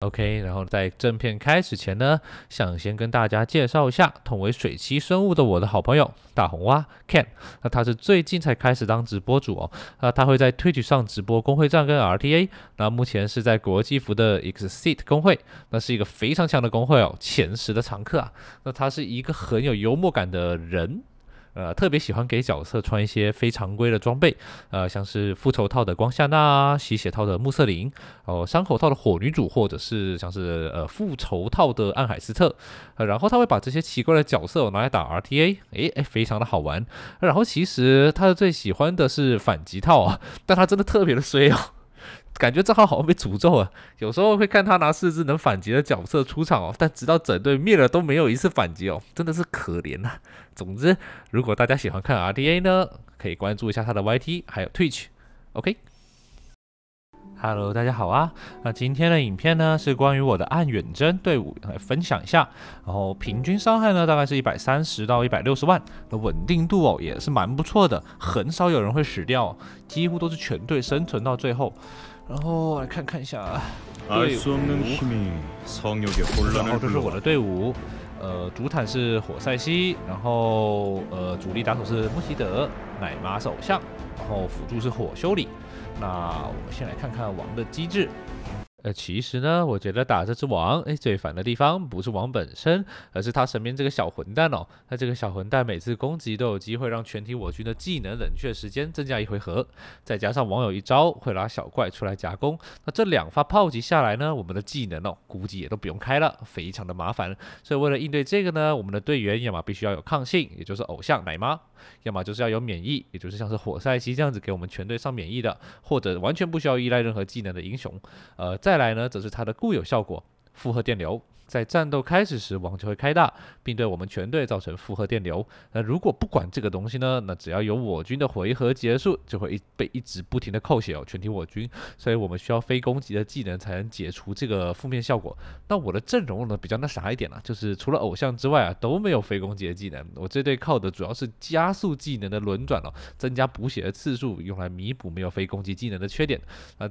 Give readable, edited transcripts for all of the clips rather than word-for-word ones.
OK， 然后在正片开始前呢，想先跟大家介绍一下同为水栖生物的我的好朋友大红蛙 Ken。那他是最近才开始当直播主哦。他会在 Twitch 上直播工会战跟 RTA。那目前是在国际服的 Exit 工会，那是一个非常强的工会哦，前10的常客啊。那他是一个很有幽默感的人。特别喜欢给角色穿一些非常规的装备，像是复仇套的光夏娜、吸血套的穆瑟林，伤口套的火女主，或者是像是复仇套的暗海斯特，然后他会把这些奇怪的角色拿来打 RTA， 非常的好玩。然后其实他最喜欢的是反击套啊，但他真的特别的衰哦。感觉账号好像被诅咒了，有时候会看他拿4只能反击的角色出场哦，但直到整队灭了都没有一次反击哦，真的是可怜呐。总之，如果大家喜欢看 RTA 呢，可以关注一下他的 YT 还有 Twitch。OK。Hello， 大家好啊！那今天的影片呢是关于我的暗远征队伍来分享一下，然后平均伤害呢大概是130到160万，那稳定度哦也是蛮不错的，很少有人会死掉哦，几乎都是全队生存到最后。然后来看一下队伍，然后这是我的队伍，主坦是火塞西，然后主力打手是穆希德，奶妈是偶像，然后辅助是火修理。那我们先来看看王的机制。其实呢，我觉得打这只王，最烦的地方不是王本身，而是他身边这个小混蛋哦。那这个小混蛋每次攻击都有机会让全体我军的技能冷却时间增加1回合，再加上网友一招会拉小怪出来夹攻，那这2发炮击下来呢，我们的技能哦，估计也都不用开了，非常的麻烦。所以为了应对这个呢，我们的队员要么必须要有抗性，也就是偶像奶妈，要么就是要有免疫，也就是像是火塞西这样子给我们全队上免疫的，或者完全不需要依赖任何技能的英雄。再来呢，则是它的固有效果，负荷电流。在战斗开始时，网就会开大，并对我们全队造成负荷电流。那如果不管这个东西呢，那只要有我军的回合结束，就会被一直不停的扣血哦，全体我军。所以我们需要非攻击的技能才能解除这个负面效果。那我的阵容呢比较那啥一点啊，就是除了偶像之外啊都没有非攻击的技能。我这队靠的主要是加速技能的轮转哦，增加补血的次数，用来弥补没有非攻击技能的缺点。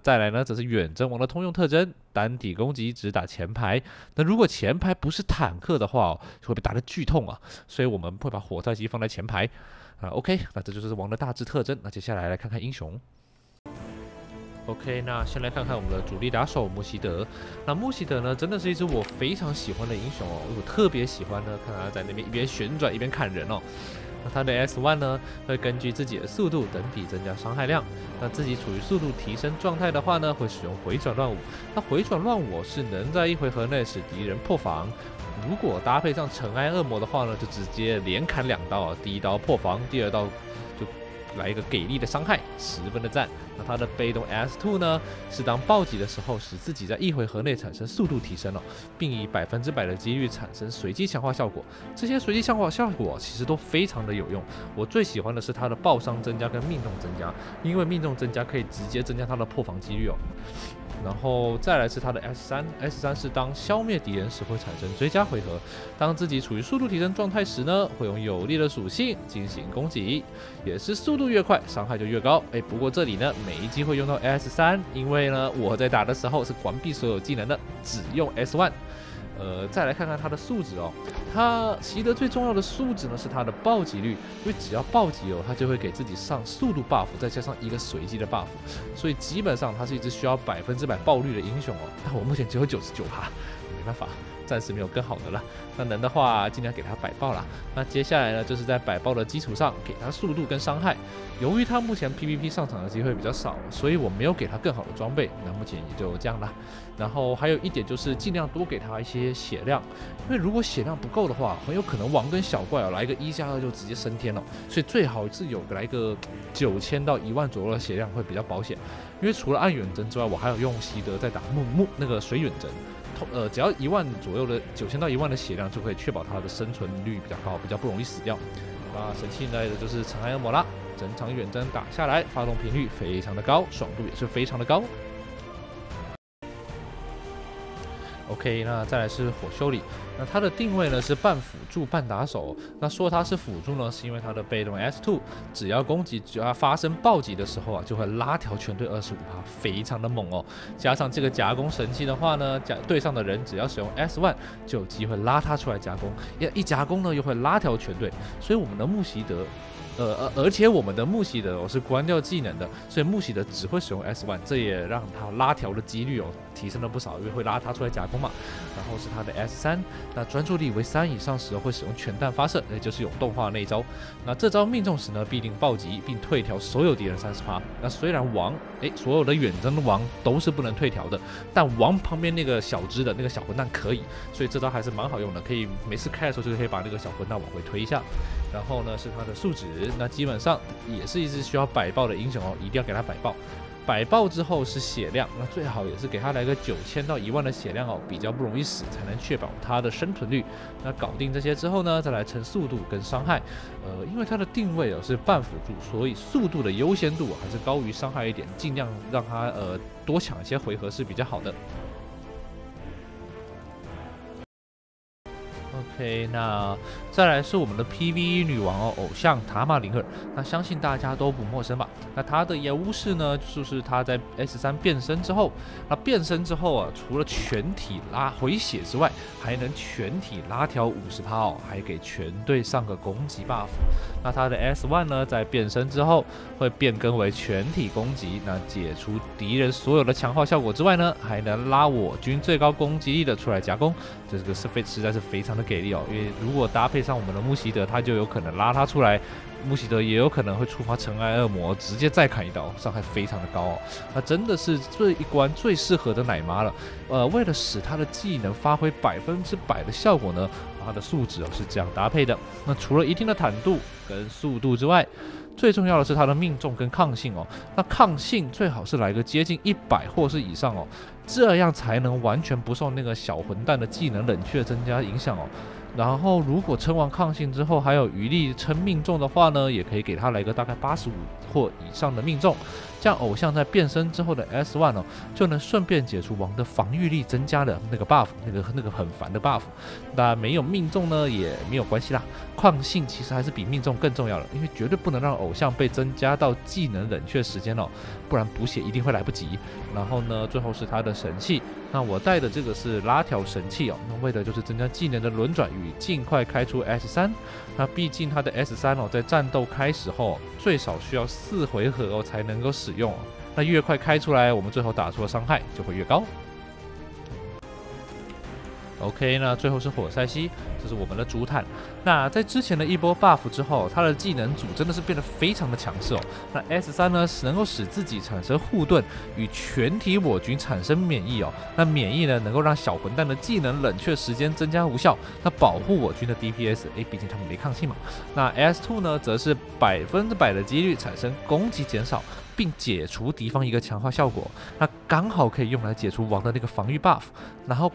再来呢，则是远征王的通用特征，单体攻击只打前排。那如果前排不是坦克的话哦，会被打得剧痛啊，所以我们会把火塞西放在前排。OK， 那这就是王的大致特征。那接下来来看看英雄。OK， 那先来看看我们的主力打手穆希德。那穆希德呢，真的是一只我非常喜欢的英雄哦，我特别喜欢呢，看他在那边一边旋转一边砍人哦。那他的 S1 呢，会根据自己的速度等比增加伤害量。那自己处于速度提升状态的话呢，会使用回转乱舞。那回转乱舞是能在1回合内使敌人破防。如果搭配上尘埃恶魔的话呢，就直接连砍2刀，第1刀破防，第2刀就来一个给力的伤害，10分的赞。那他的被动 S2 呢，是当暴击的时候，使自己在1回合内产生速度提升哦，并以100%的几率产生随机强化效果。这些随机强化效果其实都非常的有用。我最喜欢的是他的爆伤增加跟命中增加，因为命中增加可以直接增加他的破防几率哦。然后再来是他的 S3 是当消灭敌人时会产生追加回合，当自己处于速度提升状态时呢，会用有利的属性进行攻击，也是速度越快伤害就越高。不过这里呢没机会用到 S3， 因为呢我在打的时候是关闭所有技能的，只用 S1。再来看看他的素质哦，他习得最重要的素质呢是他的暴击率，因为只要暴击哦，他就会给自己上速度 buff， 再加上一个随机的 buff， 所以基本上他是一只需要100%爆率的英雄哦。但我目前只有99%，没办法，暂时没有更好的了。那能的话尽量给他摆爆啦。那接下来呢，就是在摆爆的基础上给他速度跟伤害。由于他目前 PVP 上场的机会比较少，所以我没有给他更好的装备。那目前也就这样啦。然后还有一点就是尽量多给他一些血量，因为如果血量不够的话，很有可能王跟小怪来一个1+2就直接升天了。所以最好是有来个9000到1万左右的血量会比较保险。因为除了暗远征之外，我还有用习得在打那个水远征。只要1万左右的9000到1万的血量，就可以确保它的生存率比较高，比较不容易死掉。那神器来的就是尘埃恶魔啦，整场远征打下来，发动频率非常的高，爽度也是非常的高。OK，那再来是火修理，那它的定位呢是半辅助半打手。那说它是辅助呢，是因为它的被动 S2，只要攻击只要发生暴击的时候啊，就会拉条全队25%，非常的猛哦。加上这个夹攻神器的话呢，对上的人只要使用 S1，就有机会拉他出来夹攻，一夹攻呢又会拉条全队，所以我们的穆希德。而且我们的穆希德是关掉技能的，所以穆希德只会使用 S1，这也让他拉条的几率提升了不少，因为会拉他出来夹攻嘛。然后是他的 S3，那专注力为3以上时会使用全弹发射，也就是永动化那一招。那这招命中时呢，必定暴击并退条所有敌人30%。那虽然王所有的远征的王都是不能退条的，但王旁边那个小只的那个小混蛋可以，所以这招还是蛮好用的，可以没事开的时候就可以把那个小混蛋往回推一下。然后呢是他的数值，那基本上也是一只需要摆爆的英雄哦，一定要给他摆爆。摆爆之后是血量，那最好也是给他来个9000到10000的血量哦，比较不容易死，才能确保他的生存率。那搞定这些之后呢，再来乘速度跟伤害。因为它的定位是半辅助，所以速度的优先度还是高于伤害一点，尽量让他多抢一些回合是比较好的。OK， 那再来是我们的 PVE 女王偶像塔玛琳尔，那相信大家都不陌生吧？那她的优势呢，就是她在 S3变身之后，那变身之后啊，除了全体拉回血之外，还能全体拉条50%还给全队上个攻击 buff。那她的 S1呢，在变身之后会变更为全体攻击，那解除敌人所有的强化效果之外呢，还能拉我军最高攻击力的出来夹攻，这个实在是非常的给力哦。因为如果搭配上我们的穆希德，他就有可能拉他出来，穆希德也有可能会触发尘埃恶魔，直接再砍一刀，伤害非常的高哦。那真的是这一关最适合的奶妈了。为了使他的技能发挥100%的效果呢，他的数值是这样搭配的。那除了一定的坦度跟速度之外，最重要的是它的命中跟抗性哦。那抗性最好是来个接近100或是以上哦，这样才能完全不受那个小混蛋的技能冷却增加影响哦。然后如果撑完抗性之后还有余力撑命中的话呢，也可以给他来个大概85或以上的命中，这样偶像在变身之后的 S1就能顺便解除王的防御力增加的那个 buff， 那个很烦的 buff。那没有命中呢也没有关系啦，抗性其实还是比命中更重要的，因为绝对不能让偶像被增加到技能冷却时间哦，不然补血一定会来不及。然后呢，最后是他的神器，那我带的这个是拉条神器哦，那为的就是增加技能的轮转与尽快开出 S3。那毕竟他的 S3在战斗开始后最少需要4回合才能够使用，那越快开出来，我们最后打出的伤害就会越高。OK， 那最后是火塞西，这是我们的主坦。那在之前的一波 buff 之后，他的技能组真的是变得非常的强势哦。那 S3呢，能够使自己产生护盾，与全体我军产生免疫哦。那免疫呢，能够让小混蛋的技能冷却时间增加无效，那保护我军的 DPS， 毕竟他们没抗性嘛。那 S2 呢，则是100%的几率产生攻击减少，并解除敌方一个强化效果，那刚好可以用来解除王的那个防御 buff。然后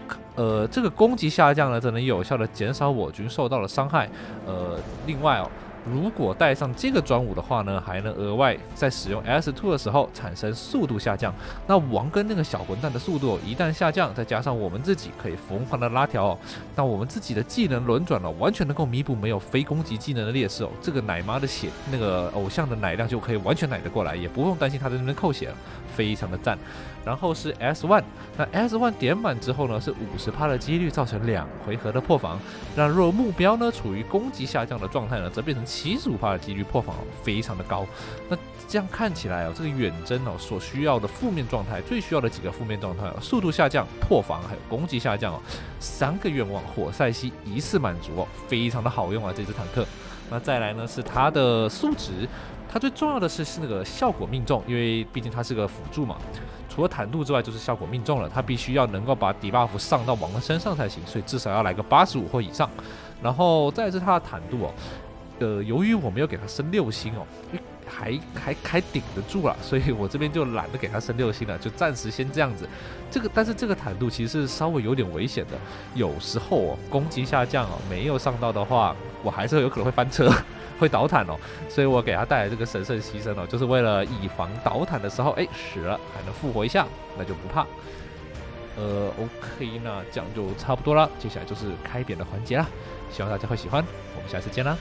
这个攻击下降呢，则能有效的减少我军受到的伤害。另外如果带上这个专武的话呢，还能额外在使用 S2 的时候产生速度下降。那王跟那个小混蛋的速度一旦下降，再加上我们自己可以疯狂的拉条那我们自己的技能轮转完全能够弥补没有非攻击技能的劣势这个奶妈的血，那个偶像的奶量就可以完全奶得过来，也不用担心他在那边扣血了，非常的赞。然后是 S1， 那 S1 点满之后呢，是50%的几率造成2回合的破防。那若目标呢处于攻击下降的状态呢，则变成75%的几率破防非常的高。那这样看起来这个远征所需要的负面状态，最需要的几个负面状态速度下降、破防还有攻击下降3个愿望火塞西一次满足非常的好用这支坦克。那再来呢是它的数值，它最重要的是那个效果命中，因为毕竟它是个辅助嘛。除了坦度之外，就是效果命中了，它必须要能够把底 buff 上到王的身上才行，所以至少要来个85或以上。然后再来是它的坦度由于我没有给它升6星还顶得住了，所以我这边就懒得给它升6星了，就暂时先这样子。但是这个坦度其实是稍微有点危险的，有时候攻击下降没有上到的话，我还是有可能会翻车。会倒坦所以我给他带来这个神圣牺牲就是为了以防倒坦的时候死了还能复活一下，那就不怕。OK，那这样就差不多了。接下来就是开扁的环节啦，希望大家会喜欢。我们下次见啦。